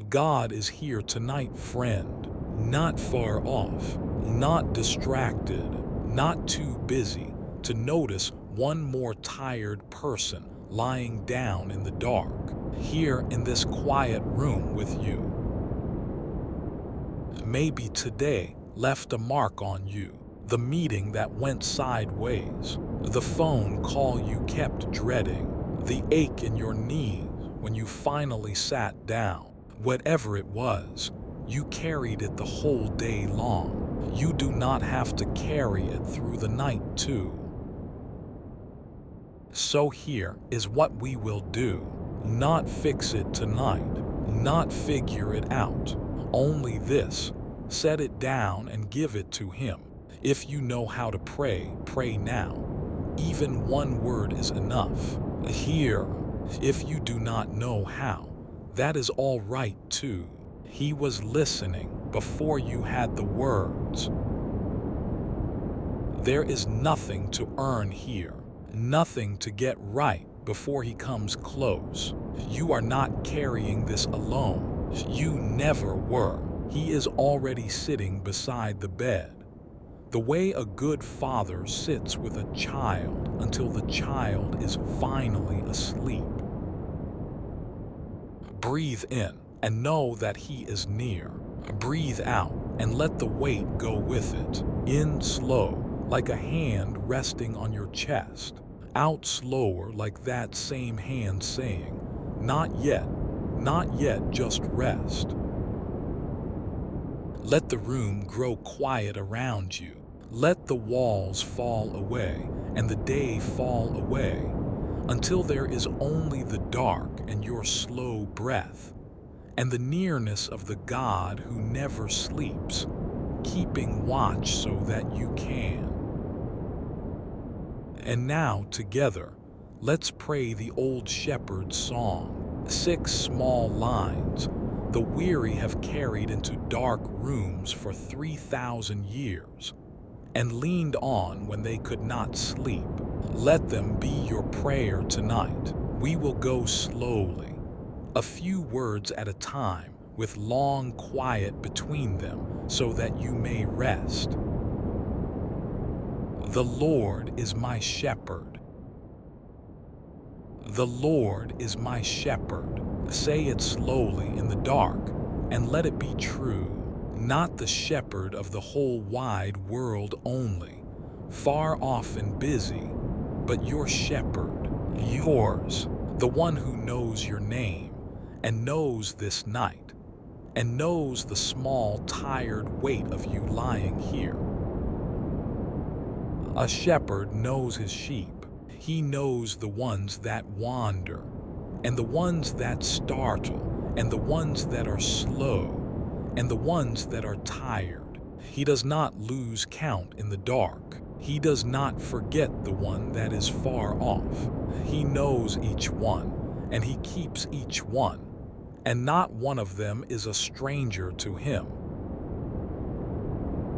God is here tonight, friend. Not far off, not distracted, not too busy to notice one more tired person lying down in the dark, here in this quiet room with you. Maybe today left a mark on you. The meeting that went sideways, the phone call you kept dreading, the ache in your knees when you finally sat down. Whatever it was, you carried it the whole day long. You do not have to carry it through the night too. So here is what we will do. Not fix it tonight, not figure it out. Only this, set it down and give it to Him. If you know how to pray, pray now. Even one word is enough. Here, if you do not know how, that is all right too. He was listening before you had the words. There is nothing to earn here, nothing to get right before He comes close. You are not carrying this alone. You never were. He is already sitting beside the bed. The way a good father sits with a child until the child is finally asleep. Breathe in and know that He is near. Breathe out and let the weight go with it. In slow, like a hand resting on your chest. Out slower, like that same hand saying, "Not yet, not yet, just rest." Let the room grow quiet around you. Let the walls fall away and the day fall away until there is only the dark and your slow breath and the nearness of the God who never sleeps, keeping watch so that you can. And now together, let's pray the old shepherd's song. 6 small lines the weary have carried into dark rooms for 3,000 years and leaned on when they could not sleep. Let them be your prayer tonight. We will go slowly, a few words at a time, with long quiet between them so that you may rest. The Lord is my shepherd. The Lord is my shepherd. Say it slowly in the dark and let it be true. Not the shepherd of the whole wide world only, far off and busy, but your shepherd, yours, the one who knows your name and knows this night and knows the small, tired weight of you lying here. A shepherd knows his sheep. He knows the ones that wander, and the ones that startle, and the ones that are slow, and the ones that are tired. He does not lose count in the dark. He does not forget the one that is far off. He knows each one, and He keeps each one, and not one of them is a stranger to Him.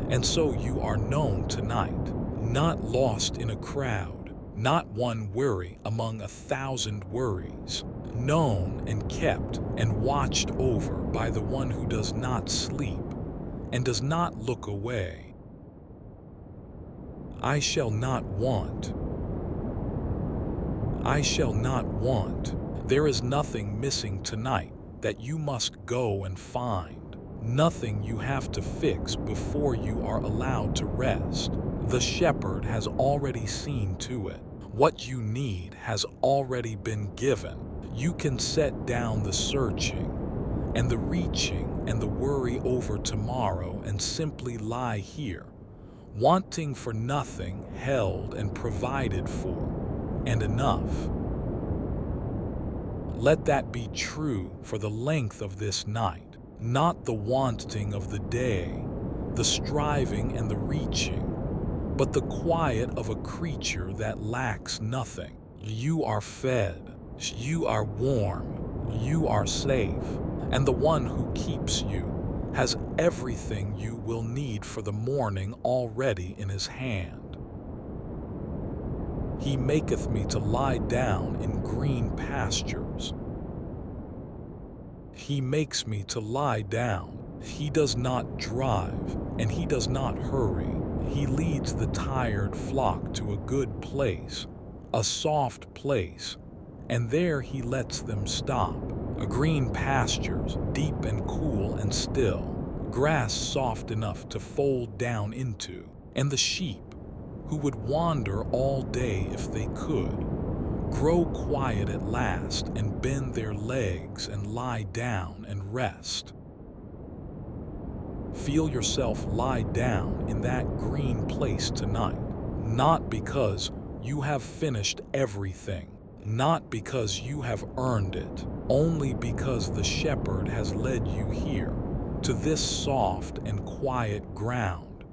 And so you are known tonight, not lost in a crowd, not one worry among 1,000 worries, known and kept and watched over by the one who does not sleep and does not look away. I shall not want. I shall not want. There is nothing missing tonight that you must go and find. Nothing you have to fix before you are allowed to rest. The shepherd has already seen to it. What you need has already been given. You can set down the searching and the reaching and the worry over tomorrow and simply lie here, wanting for nothing, held and provided for, and enough. Let that be true for the length of this night, not the wanting of the day, the striving and the reaching, but the quiet of a creature that lacks nothing. You are fed, you are warm, you are safe, and the one who keeps you has everything you will need for the morning already in His hand. He maketh me to lie down in green pastures. He makes me to lie down. He does not drive, and he does not hurry. He leads the tired flock to a good place, a soft place, and there he lets them stop. Green pastures, deep and cool and still, grass soft enough to fold down into, and the sheep, who would wander all day if they could, grow quiet at last and bend their legs and lie down and rest. Feel yourself lie down in that green place tonight, not because you have finished everything, not because you have earned it, only because the shepherd has led you here, to this soft and quiet ground,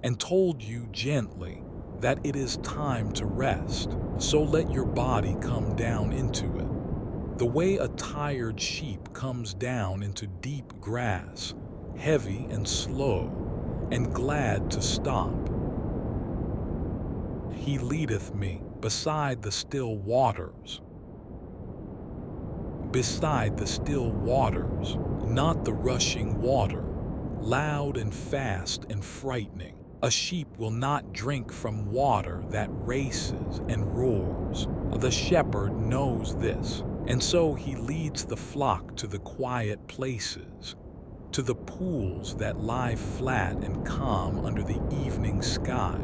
and told you gently that it is time to rest. So let your body come down into it, the way a tired sheep comes down into deep grass, heavy and slow, and glad to stop. He leadeth me beside the still waters. Beside the still waters, not the rushing water, loud and fast and frightening. A sheep will not drink from water that races and roars. The shepherd knows this, and so he leads the flock to the quiet places, to the pools that lie flat and calm under the evening sky,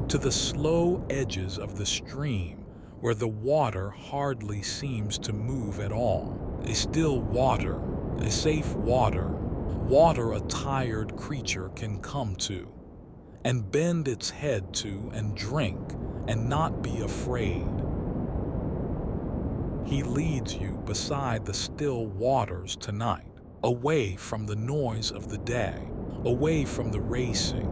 to the slow edges of the stream where the water hardly seems to move at all. A still water, a safe water, water a tired creature can come to, and bend its head to and drink and not be afraid. He leads you beside the still waters tonight, away from the noise of the day, away from the racing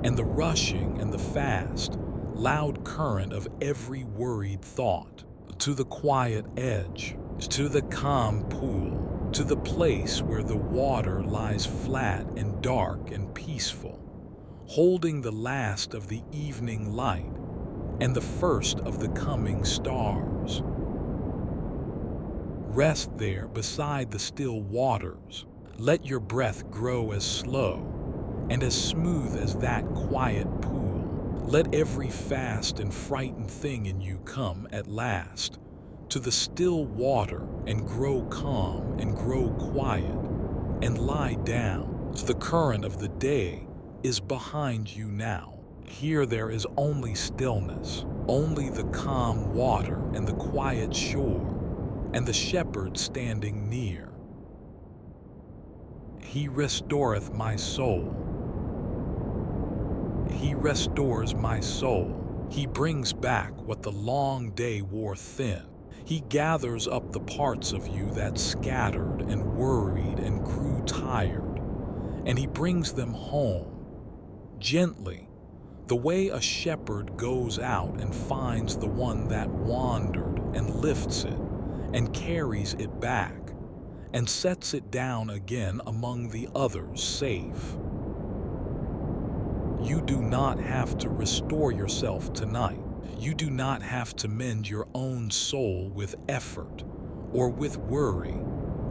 and the rushing and the fast, loud current of every worried thought, to the quiet edge, to the calm pool, to the place where the water lies flat and dark and peaceful, holding the last of the evening light and the first of the coming stars. Rest there beside the still waters. Let your breath grow as slow and as smooth as that quiet pool. Let every fast and frightened thing in you come at last to the still water and grow calm and grow quiet and lie down. The current of the day is behind you now. Here there is only stillness, only the calm water and the quiet shore, and the shepherd standing near. He restoreth my soul. He restores my soul. He brings back what the long day wore thin. He gathers up the parts of you that scattered and worried and grew tired, and he brings them home, gently, the way a shepherd goes out and finds the one that wandered and lifts it and carries it back and sets it down again among the others safe. You do not have to restore yourself tonight. You do not have to mend your own soul with effort, or with worry,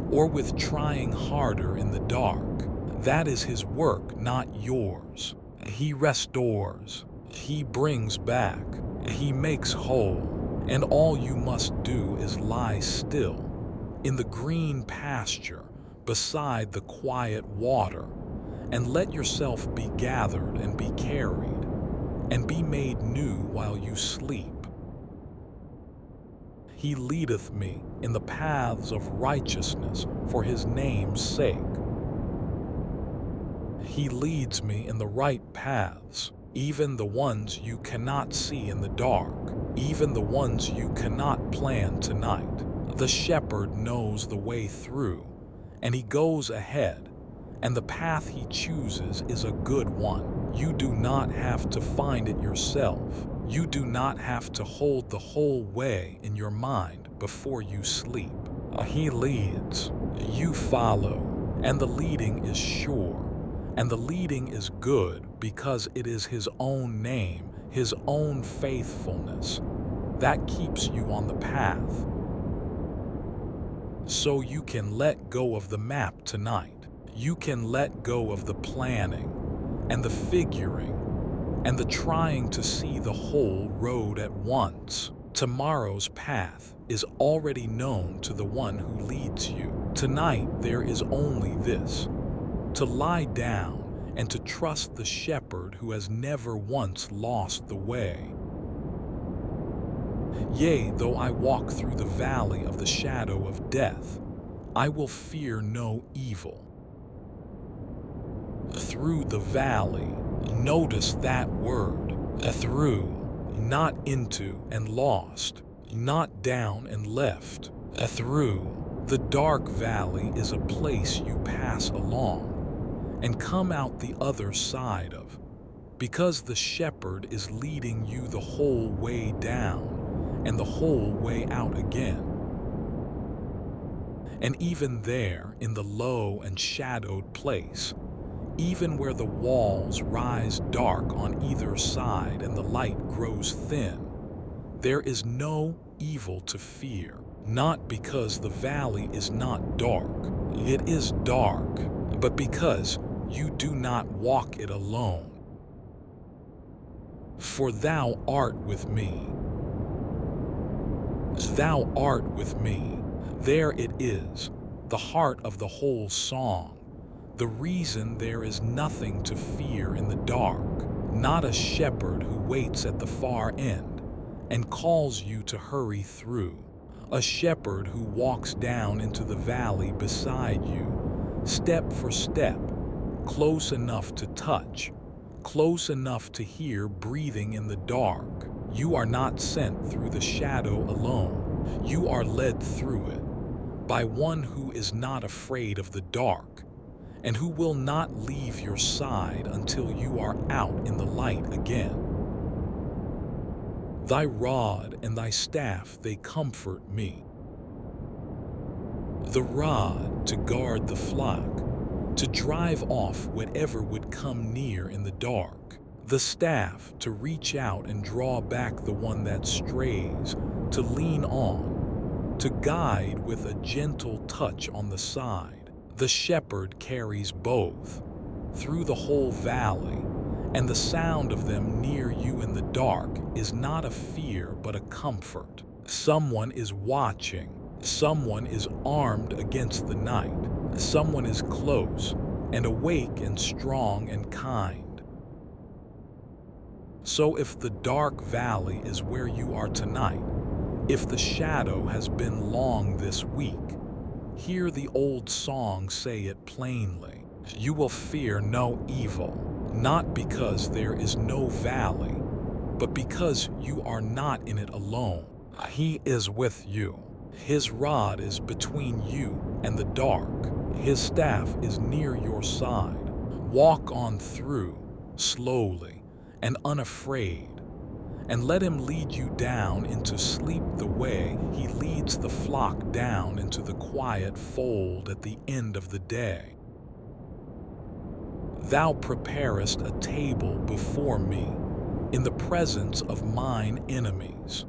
or with trying harder in the dark. That is his work, not yours. He restores. He brings back. He makes whole. And all you must do is lie still in the green pasture beside the quiet water, and let yourself be gathered and be carried, and be made new while you sleep. He leadeth me in the paths of righteousness for his name's sake. He leads me in the right paths, even the ones you cannot see in the dark, even the ones you cannot plan tonight. The shepherd knows the way through, and he goes ahead, and the path he chooses is a good one. You do not have to find it yourself. You do not have to hold the whole way in your mind before you sleep. He leads, you follow, and the leading is sure, and the leading is good because it is his own name, his own faithfulness, that keeps you on the path. So you can let go of the map tonight. You can let go of the planning and the figuring and the trying to see the whole road at once. Tomorrow's path is already known to the one who leads you. Tonight there is only this: to lie down and to trust the shepherd who has never once lost the way. Yea, though I walk through the valley of the shadow of death, I will fear no evil. Through the valley, notice that word, through, not into and lost, not down and left, through. The dark valley is a place you pass along and come out the other side of, because the shepherd is leading you the whole way down and the whole way out again. And even there, in the low and shadowed place, even where the walls rise dark on either side and the light grows thin, there is no evil to fear. Not because the valley is not dark. It is dark, but because you do not walk it alone. For thou art with me. Thou art with me. There it is, the heart of the whole song. The reason there is nothing to fear in the dark, not a shepherd who waits at the far end and calls you to hurry through, a shepherd who walks down into the valley beside you, step for step, close enough to touch, close enough to hear breathing in the dark. You are not sent through the shadow alone. You are led through it by one who is not afraid of the dark, and who will not leave your side until you are out in the light again. Thy rod and thy staff, they comfort me. The rod to guard the flock, to drive off whatever would come near in the dark. The staff to reach out and draw back the one that strays, to lean on, to guide with a gentle touch on the side. The shepherd carries both through the whole valley, and the sound of them near you in the dark is not a fear but a comfort. Someone is watching. Someone is armed against the night. Someone is close and awake and strong and kind. So if the dark valley is where you are tonight, if the shadow has been long this week, hear the old song say it plainly. You will fear no evil, not because there is no valley, but because you are not in it alone. He is with you. His rod is between you and the dark. His staff is near your side. Walk on through, slowly and unafraid, and let him lead you down into sleep the way he leads the flock down into the quiet fold at the end of the day. Thou preparest a table before me in the presence of mine enemies.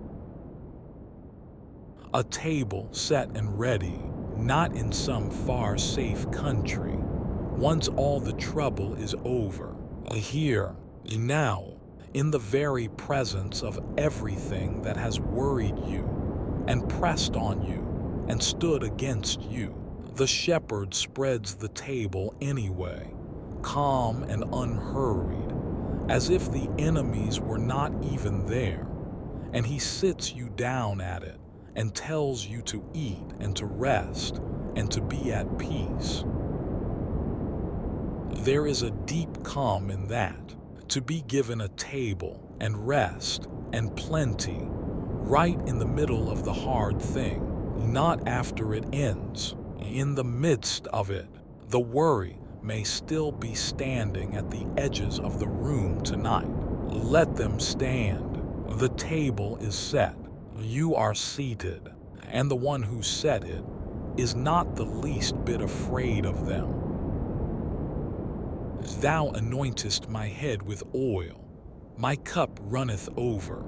A table set and ready, not in some far safe country, once all the trouble is over. Here, now, in the very presence of everything that has worried you and pressed on you and stood against you, the shepherd spreads the table anyway, calm and unhurried, as if the enemies were not even there, and he sits you down at it and tells you to eat and to rest and to be at peace. There is a deep calm in that, to be given a table and rest and plenty right in the middle of the hard thing, not after it ends. In the midst of it, the worry may still be standing at the edges of the room tonight. Let them stand. The table is set. You are seated, and the one who set it is not the least bit afraid of them. Thou anointest my head with oil, my cup runneth over.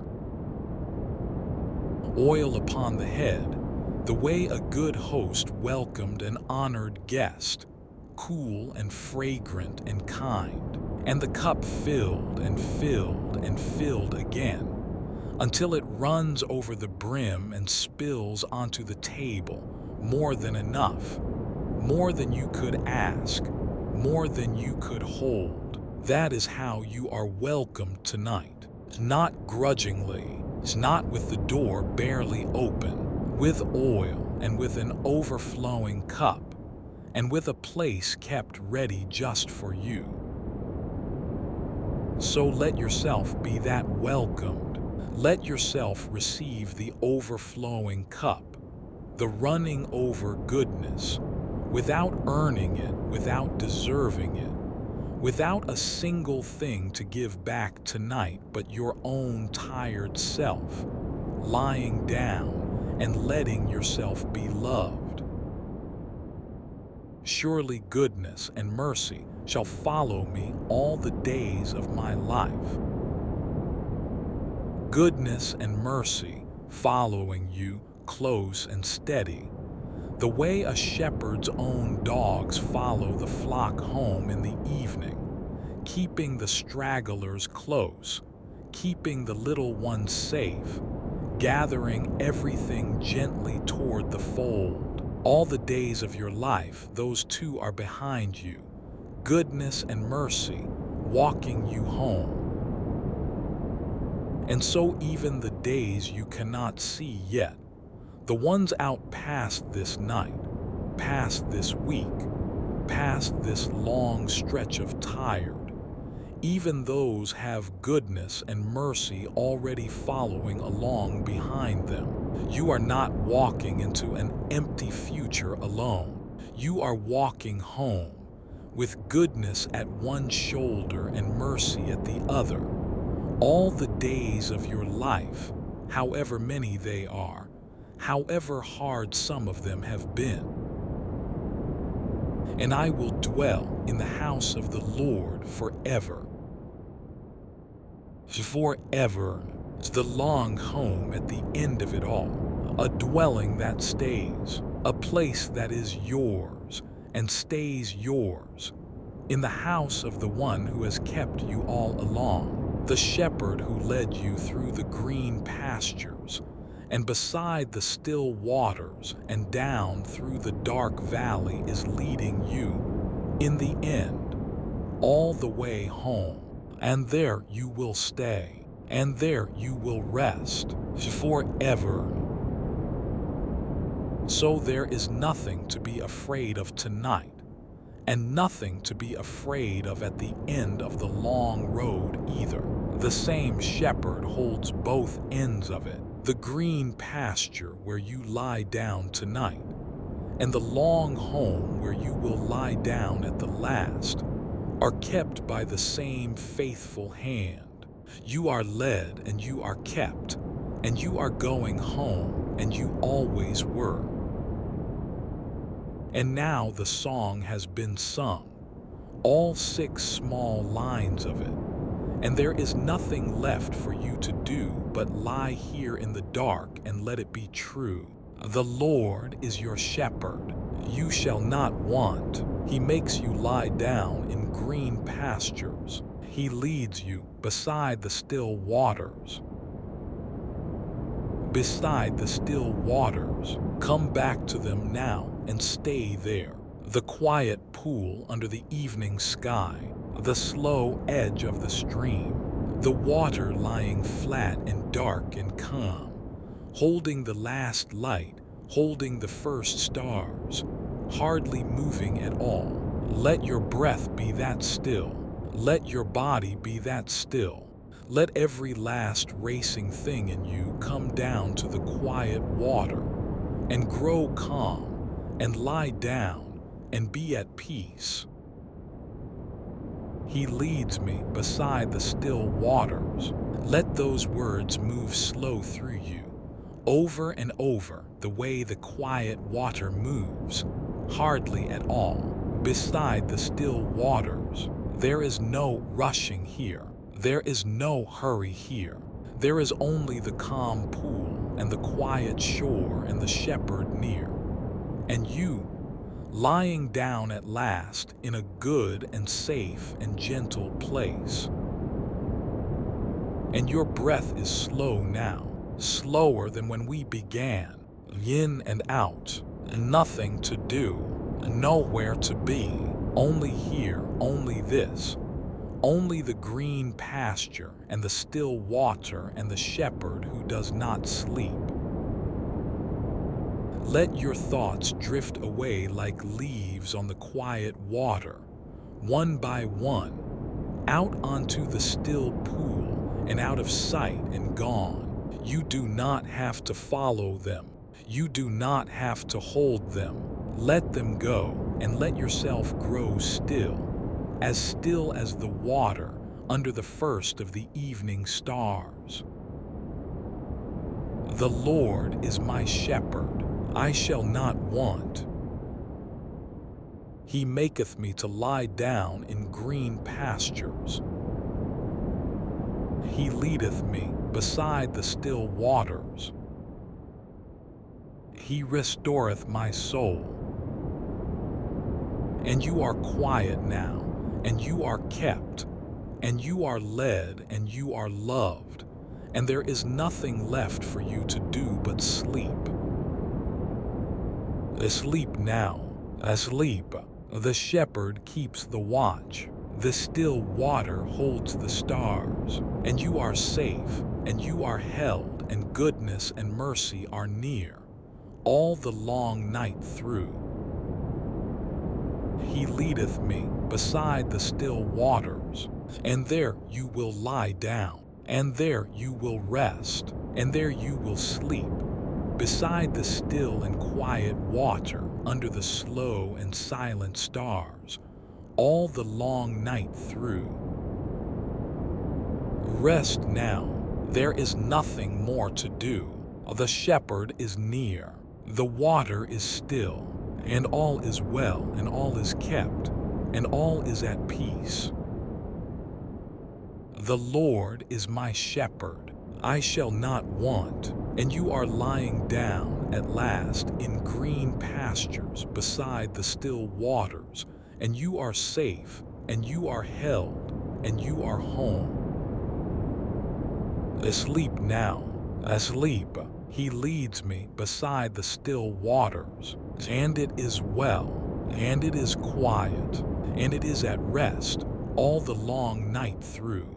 Oil upon the head, the way a good host welcomed an honored guest, cool and fragrant and kind, and the cup filled and filled and filled again, until it runs over the brim and spills onto the table, more than enough, more than you could ask, more than you could hold. That is how you are welcomed tonight. Not grudgingly, not with the door barely open, with oil and with an overflowing cup, and with a place kept ready just for you. So let yourself be that welcomed. Let yourself receive the overflowing cup, the running over goodness, without earning it, without deserving it, without a single thing to give back tonight but your own tired self, lying down and letting yourself be loved. Surely goodness and mercy shall follow me all the days of my life. Goodness and mercy following you close and steady, the way a shepherd's own dogs follow the flock home in the evening, keeping the stragglers close, keeping the little ones safe, gathering everything gently toward the fold. All the days of your life, those two are behind you, goodness and mercy, walking you home. And so even the days you cannot see yet, the ones out past this night, past this week, past this long stretch of tired, even those have goodness and mercy already following along behind them. You are not walking into an empty future alone. You are walking home, with goodness at one shoulder and mercy at the other. All the days of your life, however many they are, however hard some of them have been. And I will dwell in the house of the Lord forever. Forever, the long home at the end of it all, a dwelling that stays, a place that is yours and stays yours, in the house of the one who has kept you all along, the shepherd who led you through the green pastures, and beside the still waters and down through the dark valley is leading you, in the end, all the way home. And there you will stay, and there you will rest, forever. So there is nothing to be afraid of tonight, and nothing to be afraid of at the end of the long road either. The same shepherd holds both ends of it, the green pasture where you lie down tonight, and the long home where you will lie down at the last, are kept by the same faithful hand. You are led and you are kept, and you are going home, and you always were. And now the song has been sung, all 6 small lines of it, and there is nothing left for you to do but lie here in the dark and let it be true. The Lord is your shepherd. You shall not want. He makes you lie down in green pastures. He leads you beside the still waters. Beside the still waters. Come back to them now and stay there. The quiet pool under the evening sky, the slow edge of the stream, the water lying flat and dark and calm, holding the last light, holding the first stars, hardly moving at all. Let your breath be that still. Let your body be that still. Let every last racing thing in you come down to the quiet water and grow calm and lie down and be at peace. He leads me beside the still waters. Let those words move slow through you, over and over, the way the quiet water moves, hardly at all, beside the still waters. There is no rushing here. There is no hurry here. There is only the calm pool and the quiet shore and the shepherd near. And you, lying down at last in a good and safe and gentle place. And your breath is slow now, slower than when we began, in and out, nothing to do, nowhere to be, only here, only this, only the green pasture and the still water and the shepherd who does not sleep. Let your thoughts drift away like leaves on the quiet water, one by one, out onto the still pool and out of sight and gone. You do not have to follow them. You do not have to hold them. Let them go and let yourself grow still as the water under the first of the evening stars. The Lord is my shepherd, I shall not want. He maketh me to lie down in green pastures. He leadeth me beside the still waters. He restoreth my soul. And you are quiet now, and you are kept, and you are led, and you are loved, and there is nothing left for you to do but sleep. Asleep now, asleep. The shepherd keeps the watch. The still water holds the stars, and you are safe, and you are held, and goodness and mercy are near, all the long night through. He leadeth me beside the still waters, and there you will lie down, and there you will rest, and there you will sleep, beside the still and quiet water under the slow and silent stars, all the long night through. Rest now, there is nothing more to do. The shepherd is near, the water is still, and all is well, and all is kept, and all is at peace. The Lord is my shepherd, I shall not want, and you are lying down at last in green pastures beside the still waters, and you are safe, and you are held, and you are home. Asleep now, asleep, he leads me beside the still waters, and it is well, and it is quiet, and it is at rest all the long night through.